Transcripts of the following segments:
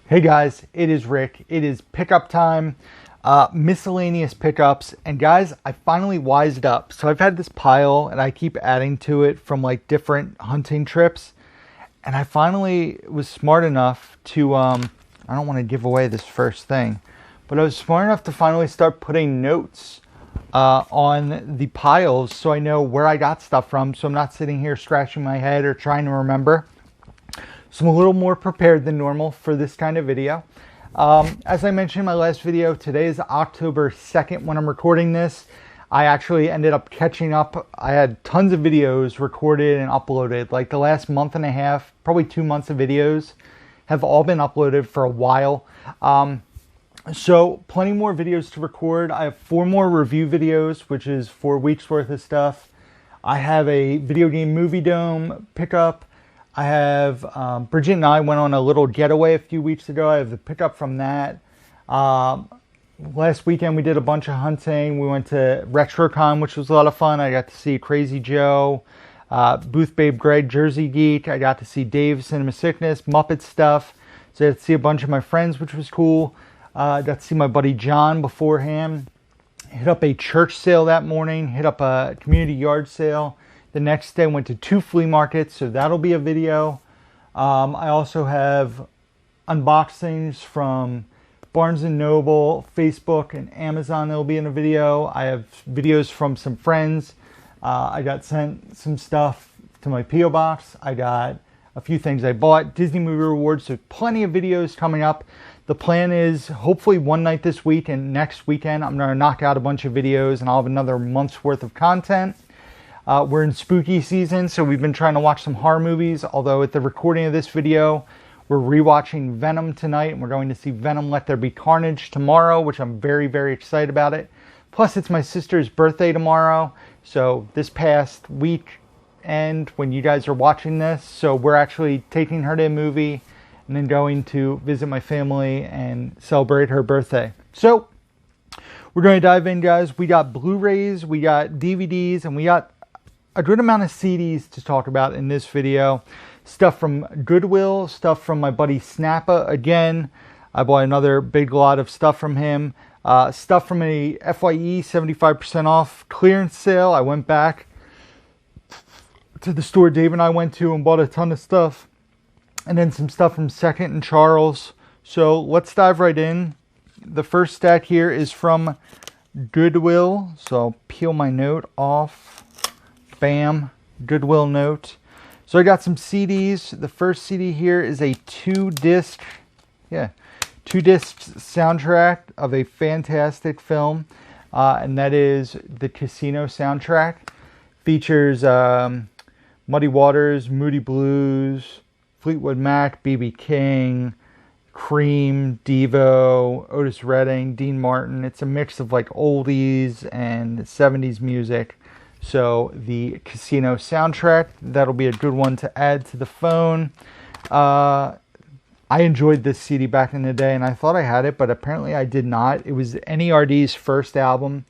Hey guys, it is Rick. It is pickup time, miscellaneous pickups. And guys, I finally wised up. So I've had this pile and I keep adding to it from like different hunting trips. And I finally was smart enough to, I don't want to give away this first thing, but I was smart enough to finally start putting notes on the piles so I know where I got stuff from. So I'm not sitting here scratching my head or trying to remember. So I'm a little more prepared than normal for this kind of video. As I mentioned in my last video, today is October 2nd when I'm recording this. I actually ended up catching up. I had tons of videos recorded and uploaded. Like the last month and a half, probably 2 months of videos have all been uploaded for a while. So plenty more videos to record. I have 4 more review videos, which is 4 weeks worth of stuff. I have a video game movie dome pickup. I have, Bridget and I went on a little getaway a few weeks ago. I have the pickup from that. Last weekend we did a bunch of hunting. We went to RetroCon, which was a lot of fun. I got to see Crazy Joe, Booth Babe Greg, Jersey Geek. I got to see Dave, Cinema Sickness, Muppet stuff. So I got to see a bunch of my friends, which was cool. I got to see my buddy John beforehand. Hit up a church sale that morning. Hit up a community yard sale. The next day went to 2 flea markets, so that'll be a video. I also have unboxings from Barnes & Noble, Facebook, and Amazon that'll be in a video. I have videos from some friends. I got sent some stuff to my P.O. box. I got a few things I bought. Disney movie rewards, so plenty of videos coming up. The plan is hopefully one night this week and next weekend I'm going to knock out a bunch of videos and I'll have another month's worth of content. We're in spooky season, so we've been trying to watch some horror movies, although at the recording of this video, we're rewatching Venom tonight, and we're going to see Venom Let There Be Carnage tomorrow, which I'm very, very excited about it. Plus, it's my sister's birthday tomorrow, so this past week and when you guys are watching this, so we're actually taking her to a movie and then going to visit my family and celebrate her birthday. So, we're going to dive in, guys. We got Blu-rays, we got DVDs, and we got a good amount of CDs to talk about in this video. Stuff from Goodwill, stuff from my buddy Snappa. Again, I bought another big lot of stuff from him. Stuff from a FYE 75% off clearance sale. I went back to the store Dave and I went to and bought a ton of stuff. And then some stuff from Second and Charles. So let's dive right in. The first stack here is from Goodwill. So I'll peel my note off. Bam, Goodwill note. So I got some CDs. The first CD here is a 2-disc soundtrack of a fantastic film. And that is the Casino soundtrack. Features Muddy Waters, Moody Blues, Fleetwood Mac, B.B. King, Cream, Devo, Otis Redding, Dean Martin. It's a mix of like oldies and 70s music. So the Casino soundtrack, that'll be a good one to add to the phone. I enjoyed this CD back in the day and I thought I had it, but apparently I did not. It was NERD's first album.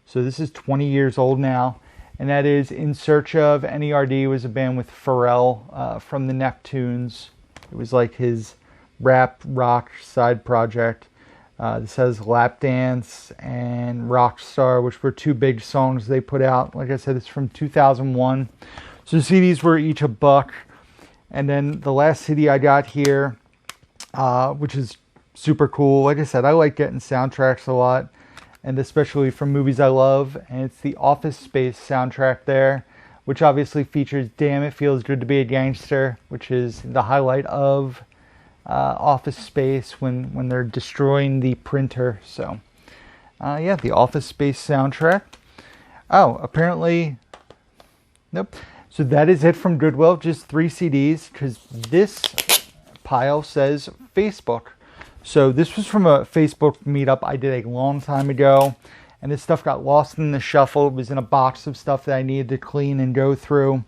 So this is 20 years old now. And that is In Search Of. NERD was a band with Pharrell from the Neptunes. It was like his rap rock side project. This has Lap Dance and Rockstar, which were 2 big songs they put out. Like I said, it's from 2001. So the CDs were each $1. And then the last CD I got here, which is super cool. Like I said, I like getting soundtracks a lot, and especially from movies I love. And it's the Office Space soundtrack there, which obviously features Damn It Feels Good to Be a Gangster, which is the highlight of Office Space when they're destroying the printer. So yeah, the Office Space soundtrack. Oh, apparently nope. So that is it from Goodwill, just 3 CDs, because this pile says Facebook. So this was from a Facebook meetup I did a long time ago, and this stuff got lost in the shuffle. It was in a box of stuff that I needed to clean and go through.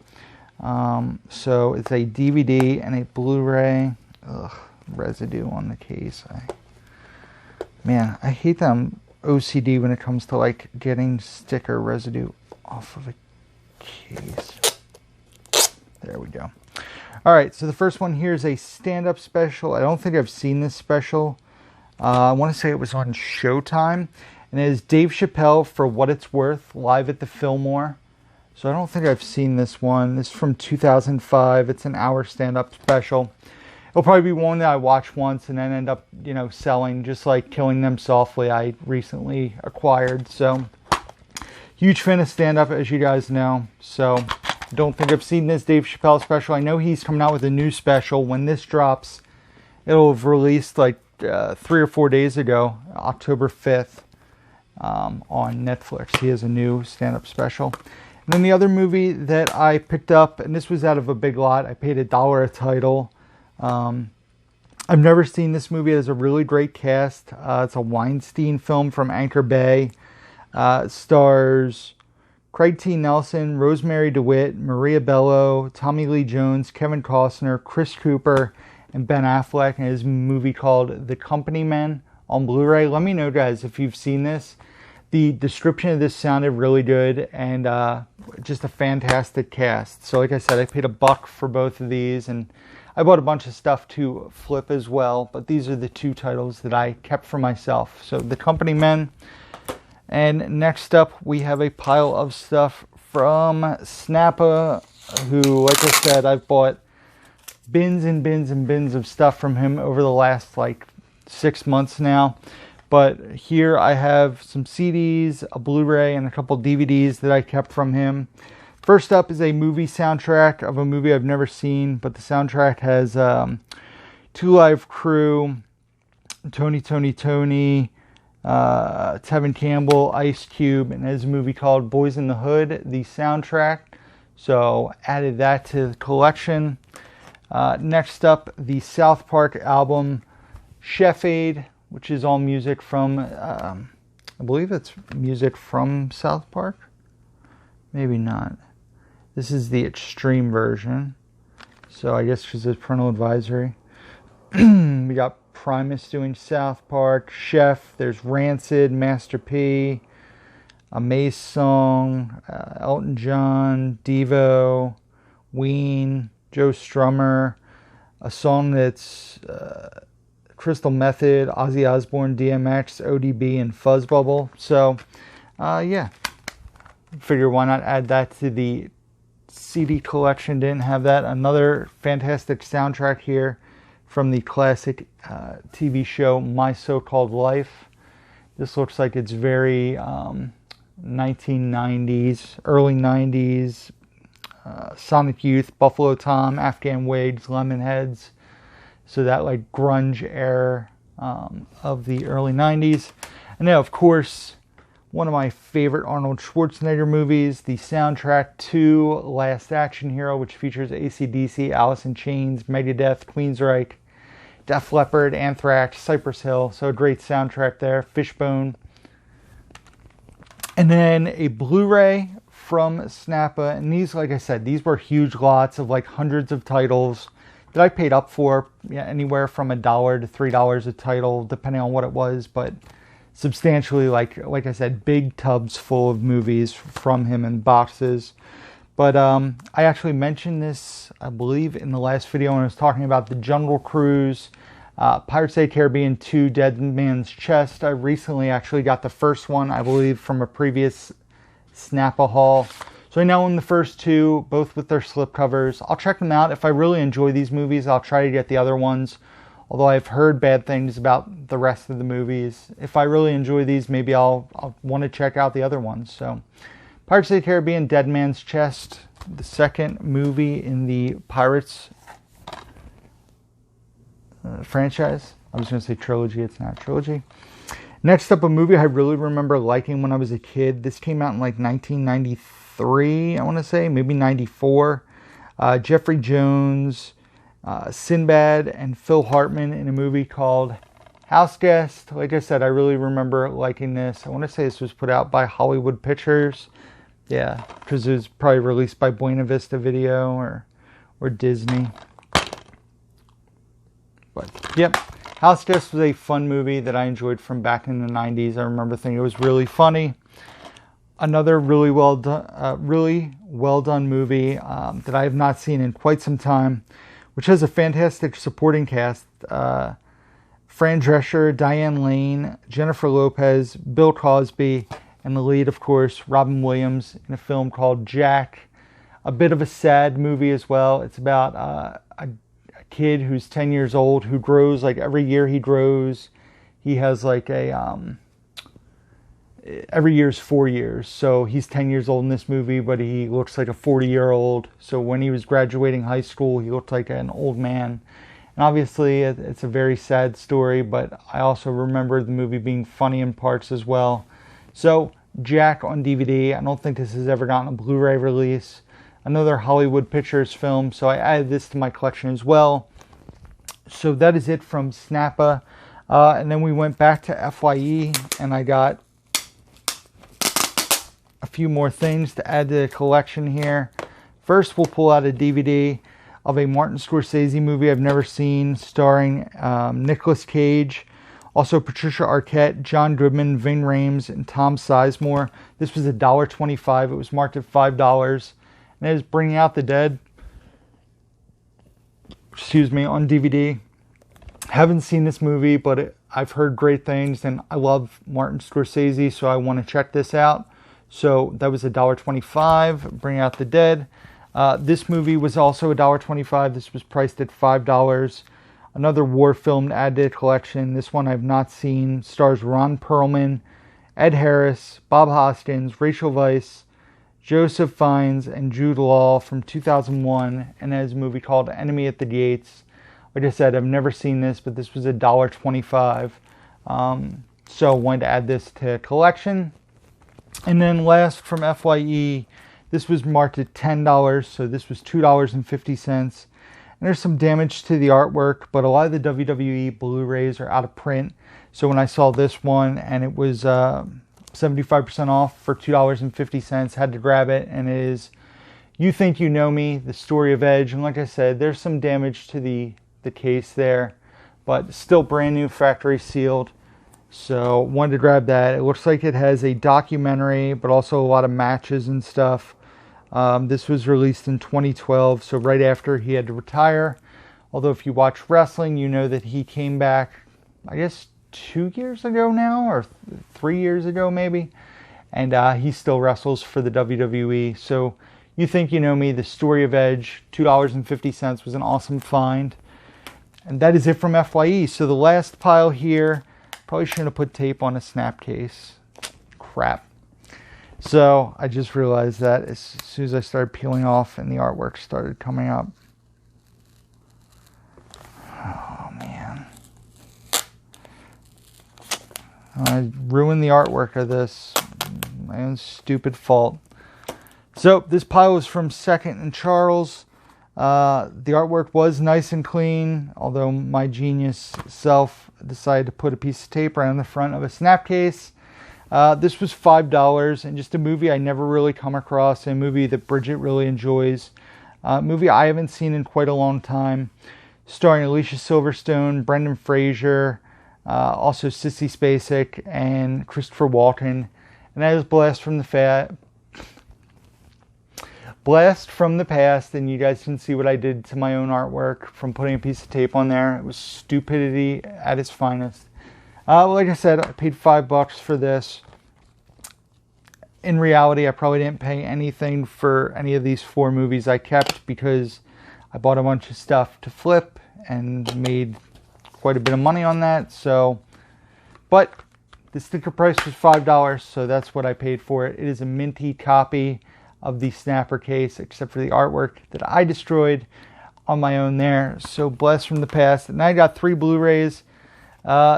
So it's a DVD and a Blu-ray. Ugh, residue on the case. Man, I hate that I'm OCD when it comes to like getting sticker residue off of a case. There we go. Alright, so the first one here is a stand-up special. I don't think I've seen this special. I want to say it was on Showtime. And it is Dave Chappelle, For What It's Worth, live at the Fillmore. So I don't think I've seen this one. This is from 2005. It's an hour stand-up special. It'll probably be one that I watch once and then end up, selling, just like Killing Them Softly I recently acquired. So, huge fan of stand-up, as you guys know. So, don't think I've seen this Dave Chappelle special. I know he's coming out with a new special. When this drops, it'll have released like 3 or 4 days ago, October 5th, on Netflix. He has a new stand-up special. And then the other movie that I picked up, and this was out of a Big Lot. I paid $1 a title. I've never seen this movie. It has a really great cast. It's a Weinstein film from Anchor Bay. It stars Craig T. Nelson, Rosemary DeWitt, Maria Bello, Tommy Lee Jones, Kevin Costner, Chris Cooper, and Ben Affleck. And it is a movie called The Company Men on Blu-ray. Let me know, guys, if you've seen this. The description of this sounded really good, and just a fantastic cast. So like I said, I paid $1 for both of these, and I bought a bunch of stuff to flip as well, but these are the two titles that I kept for myself. So The Company Men. And next up, we have a pile of stuff from Snappa, who, like I said, I've bought bins and bins and bins of stuff from him over the last, 6 months now. But here I have some CDs, a Blu-ray, and a couple DVDs that I kept from him. First up is a movie soundtrack of a movie I've never seen, but the soundtrack has Two Live Crew, Tony, Tevin Campbell, Ice Cube, and there's a movie called Boys in the Hood, the soundtrack. So added that to the collection. Next up, the South Park album, Chef Aid, which is all music from, I believe it's music from South Park. Maybe not. This is the extreme version. So I guess because it's parental advisory. We got Primus doing South Park, Chef, there's Rancid, Master P, a Mace song, Elton John, Devo, Ween, Joe Strummer, a song that's Crystal Method, Ozzy Osbourne, DMX, ODB, and Fuzzbubble. So, yeah. Figure why not add that to the CD collection. Didn't have that. Another fantastic soundtrack here from the classic TV show My So-Called Life. This looks like it's very 1990s, early 90s, Sonic Youth, Buffalo Tom, Afghan Wigs, Lemonheads. So that grunge era of the early 90s. And now, of course, one of my favorite Arnold Schwarzenegger movies, the soundtrack to Last Action Hero, which features AC/DC, Alice in Chains, Megadeth, Queensryche, Def Leppard, Anthrax, Cypress Hill. So a great soundtrack there. Fishbone. And then a Blu-ray from Snappa. And these, like I said, these were huge lots of hundreds of titles that I paid up for. Anywhere from $1 to $3 a title, depending on what it was. But substantially, like I said, big tubs full of movies from him in boxes. But I actually mentioned this, I believe, in the last video when I was talking about the Jungle Cruise, Pirates of the Caribbean 2, Dead Man's Chest. I recently actually got the first one, I believe, from a previous Snappa haul. So I now own the first two, both with their slipcovers. I'll check them out. If I really enjoy these movies, I'll try to get the other ones. Although I've heard bad things about the rest of the movies. If I really enjoy these, maybe I'll want to check out the other ones. So, Pirates of the Caribbean, Dead Man's Chest, the second movie in the Pirates franchise. I was going to say trilogy. It's not a trilogy. Next up, a movie I really remember liking when I was a kid. This came out in 1993, I want to say, maybe 94. Jeffrey Jones, Sinbad, and Phil Hartman in a movie called House Guest. Like I said, I really remember liking this. I want to say this was put out by Hollywood Pictures. Yeah, because it was probably released by Buena Vista Video or Disney. But, yep. House Guest was a fun movie that I enjoyed from back in the 90s. I remember thinking it was really funny. Another really well done movie that I have not seen in quite some time which has a fantastic supporting cast. Fran Drescher, Diane Lane, Jennifer Lopez, Bill Cosby, and the lead, of course, Robin Williams, in a film called Jack. A bit of a sad movie as well. It's about a kid who's 10 years old who grows, like every year he grows. He has like every year's 4 years. So he's 10 years old in this movie, but he looks like a 40-year-old. So when he was graduating high school, he looked like an old man. And obviously, it's a very sad story, but I also remember the movie being funny in parts as well. So, Jack on DVD. I don't think this has ever gotten a Blu-ray release. Another Hollywood Pictures film, so I added this to my collection as well. So that is it from Snappa. And then we went back to FYE, and I got a few more things to add to the collection here. First, we'll pull out a DVD of a Martin Scorsese movie I've never seen, starring Nicolas Cage, also Patricia Arquette, John Goodman, Ving Rhames, and Tom Sizemore. This was $1.25. It was marked at $5. And it is Bringing Out the Dead, on DVD. Haven't seen this movie, but I've heard great things, and I love Martin Scorsese, so I want to check this out. So that was $1.25, Bringing Out the Dead. This movie was also $1.25. This was priced at $5. Another war film to add to the collection. This one I've not seen. Stars Ron Perlman, Ed Harris, Bob Hoskins, Rachel Weisz, Joseph Fiennes, and Jude Law from 2001. And it has a movie called Enemy at the Gates. Like I said, I've never seen this, but this was $1.25. So I wanted to add this to collection. And then last from FYE, this was marked at $10, so this was $2.50. And there's some damage to the artwork, but a lot of the WWE Blu-rays are out of print. So when I saw this one and it was 75% off for $2.50, had to grab it. And it is You Think You Know Me, The Story of Edge. And like I said, there's some damage to the case there, but still brand new, factory sealed. So wanted to grab that. It looks like it has a documentary, but also a lot of matches and stuff. This was released in 2012, so right after he had to retire. Although if you watch wrestling, you know that he came back, I guess 2 years ago now, or 3 years ago maybe. And he still wrestles for the WWE. So You Think You Know Me, The Story of Edge, $2.50 was an awesome find. And that is it from FYE. So the last pile here, probably shouldn't have put tape on a snap case. Crap. So I just realized that as soon as I started peeling off and the artwork started coming up. Oh man. I ruined the artwork of this. My own stupid fault. So this pile was from Second and Charles. The artwork was nice and clean, although my genius self decided to put a piece of tape around the front of a snap case. This was $5, and just a movie I never really come across, a movie that Bridget really enjoys. A movie I haven't seen in quite a long time, starring Alicia Silverstone, Brendan Fraser, also Sissy Spacek, and Christopher Walken. And that is Blast from the Past, and you guys can see what I did to my own artwork from putting a piece of tape on there. It was stupidity at its finest. Like I said, I paid $5 for this. In reality, I probably didn't pay anything for any of these 4 movies I kept because I bought a bunch of stuff to flip and made quite a bit of money on that. So, but the sticker price was $5, so that's what I paid for it. It is a minty copy of the snapper case, except for the artwork that I destroyed on my own there. So Blast from the Past. And I got 3 Blu-rays.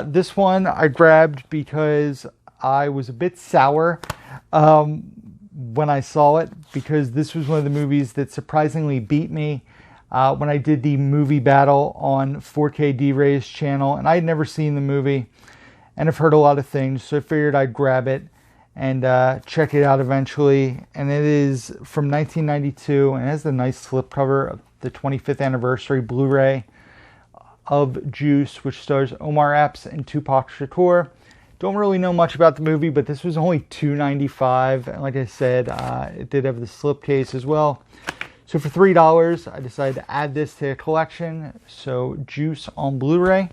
This one I grabbed because I was a bit sour when I saw it, because this was one of the movies that surprisingly beat me when I did the movie battle on 4K D-Ray's channel, and I had never seen the movie and I've heard a lot of things, so I figured I'd grab it and check it out eventually. And it is from 1992, and it has the nice slipcover of the 25th anniversary Blu-ray of Juice, which stars Omar Epps and Tupac Shakur. Don't really know much about the movie, but this was only $2.95, and like I said, it did have the slipcase as well. So for $3, I decided to add this to the collection. So Juice on Blu-ray.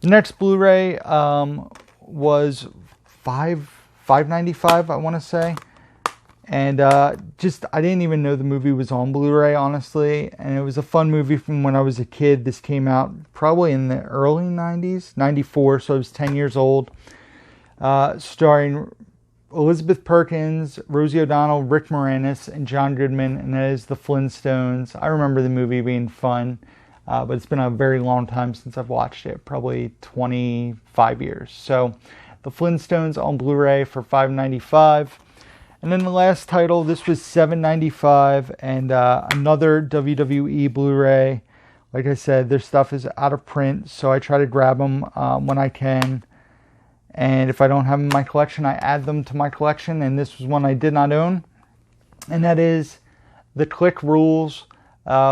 The next Blu-ray was $5.95, I want to say. And I didn't even know the movie was on Blu-ray, honestly. And it was a fun movie from when I was a kid. This came out probably in the early 90s, 94, so I was 10 years old. Starring Elizabeth Perkins, Rosie O'Donnell, Rick Moranis, and John Goodman, and that is The Flintstones. I remember the movie being fun, but it's been a very long time since I've watched it, probably 25 years. So, The Flintstones on Blu-ray for $5.95. And then the last title, this was $7.95, and another WWE Blu-ray. Like I said, their stuff is out of print, so I try to grab them when I can. And if I don't have them in my collection, I add them to my collection. And this was one I did not own. And that is The Click Rules,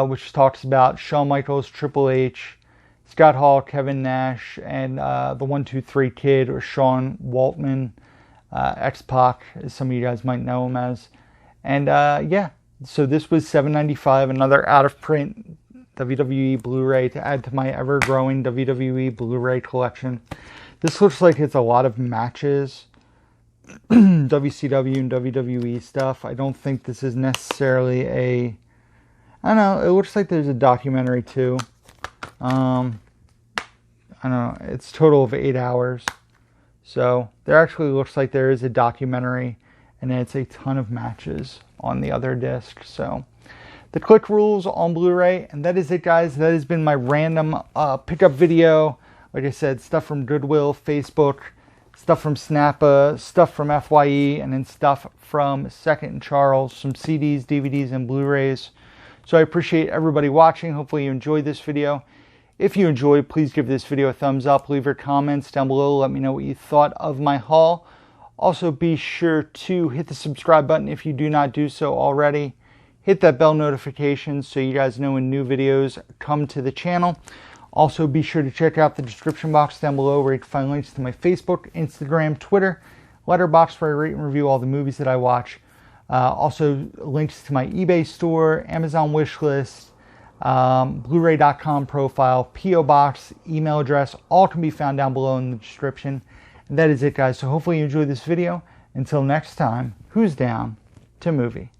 which talks about Shawn Michaels, Triple H, Scott Hall, Kevin Nash, and the 1-2-3 Kid, or Sean Waltman, X-Pac, as some of you guys might know him as. And yeah, so this was $7.95, another out-of-print WWE Blu-ray to add to my ever-growing WWE Blu-ray collection. This looks like it's a lot of matches, WCW and WWE stuff. I don't think this is necessarily I don't know, it looks like there's a documentary too. I don't know, it's a total of 8 hours. So there actually looks like there is a documentary, and then it's a ton of matches on the other disc. So The Click Rules on Blu-ray, and that is it, guys. That has been my random pickup video. Like I said, stuff from Goodwill, Facebook, stuff from Snappa, stuff from FYE, and then stuff from Second & Charles, some CDs, DVDs, and Blu-rays. So I appreciate everybody watching. Hopefully you enjoyed this video. If you enjoyed, please give this video a thumbs up. Leave your comments down below. Let me know what you thought of my haul. Also, be sure to hit the subscribe button if you do not do so already. Hit that bell notification so you guys know when new videos come to the channel. Also, be sure to check out the description box down below where you can find links to my Facebook, Instagram, Twitter, Letterboxd, where I rate and review all the movies that I watch. Also, links to my eBay store, Amazon wishlist, Blu-ray.com profile, P.O. box, email address, all can be found down below in the description. And that is it, guys. So hopefully you enjoyed this video. Until next time, who's down to movie?